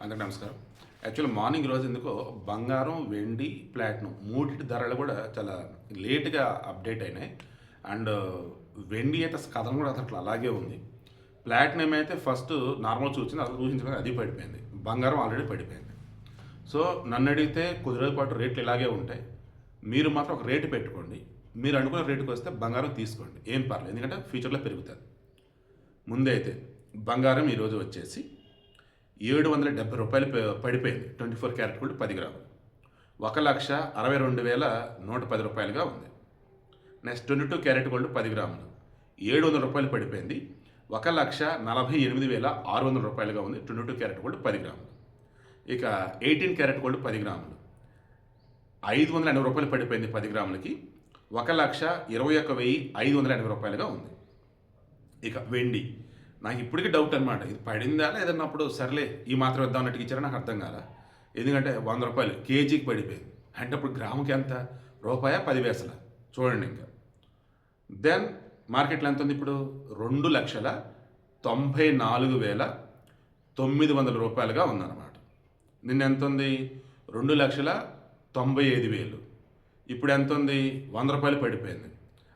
అందరికీ నమస్కారం. Actually morning రోజు ఎందుకో బంగారం, వెండి, ప్లాటినం మూడిటి ధరలు కూడా చాలా లేట్‌గా అప్డేట్ అయినాయి. అండ్ వెండి అయితే కథనం కూడా అసలు అలాగే ఉంది. ప్లాటినం అయితే ఫస్ట్ నార్మల్ చూసింది, అసలు ఊహించగానే అది పడిపోయింది. బంగారం ఆల్రెడీ పడిపోయింది. సో నన్నడిగితే కొద్ది రోజుల పాటు రేట్లు ఇలాగే ఉంటాయి. మీరు మాత్రం ఒక రేటు పెట్టుకోండి. మీరు అనుకున్న రేటుకి వస్తే బంగారం తీసుకోండి. ఏం పర్లేదు. ఎందుకంటే ఫ్యూచర్‌లో పెరుగుతది. ముందైతే బంగారం ఈరోజు వచ్చేసి రూ. 770 పడిపోయింది. 24 క్యారెట్ గోల్డ్ 10 గ్రాములు. 1,62,110 ఉంది. నెక్స్ట్ 22 క్యారెట్ గోల్డ్ 10 గ్రాములు. రూ. 700 పడిపోయింది. 1,48,600 ఉంది. 22 క్యారెట్ గోల్డ్ 10 గ్రాములు. ఇక 18 క్యారెట్ గోల్డ్ 10 గ్రాములు. రూ. 580 పడిపోయింది 10 గ్రాములకి. 1,21,580 ఉంది. ఇక వెండి. నాకు ఇప్పటికీ డౌట్ అనమాట. ఇది పడిందా లేదన్నప్పుడు సర్లే ఈ మాత్రం ఇద్దాం అన్నట్టుగా ఇచ్చారా నాకు అర్థం కాల. ఎందుకంటే రూ. 100 కేజీకి పడిపోయింది. అంటే ఇప్పుడు గ్రాముకి ఎంత? రూపాయా 10 పైసలా? చూడండి ఇంకా. దెన్ మార్కెట్లో ఎంత ఉంది ఇప్పుడు? రూ. 2,94,900 ఉందన్నమాట. నిన్న ఎంత ఉంది? రూ. 2,95,000. ఇప్పుడు ఎంత ఉంది? రూ. 100 పడిపోయింది.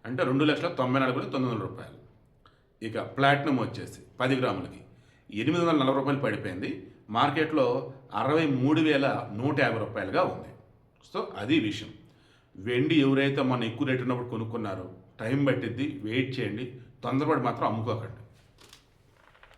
అంటే రూ. 2,94,900. ఇక ప్లాటినం వచ్చేసి 10 గ్రాములకి రూ. 840 పడిపోయింది. మార్కెట్లో రూ. 63,150 ఉంది. సో అది విషయం. వెండి ఎవరైతే మొన్న ఎక్కువ రేటు ఉన్నప్పుడు కొనుక్కున్నారో టైం పట్టిద్ది, వెయిట్ చేయండి, తొందరపడి మాత్రం అమ్ముకోకండి.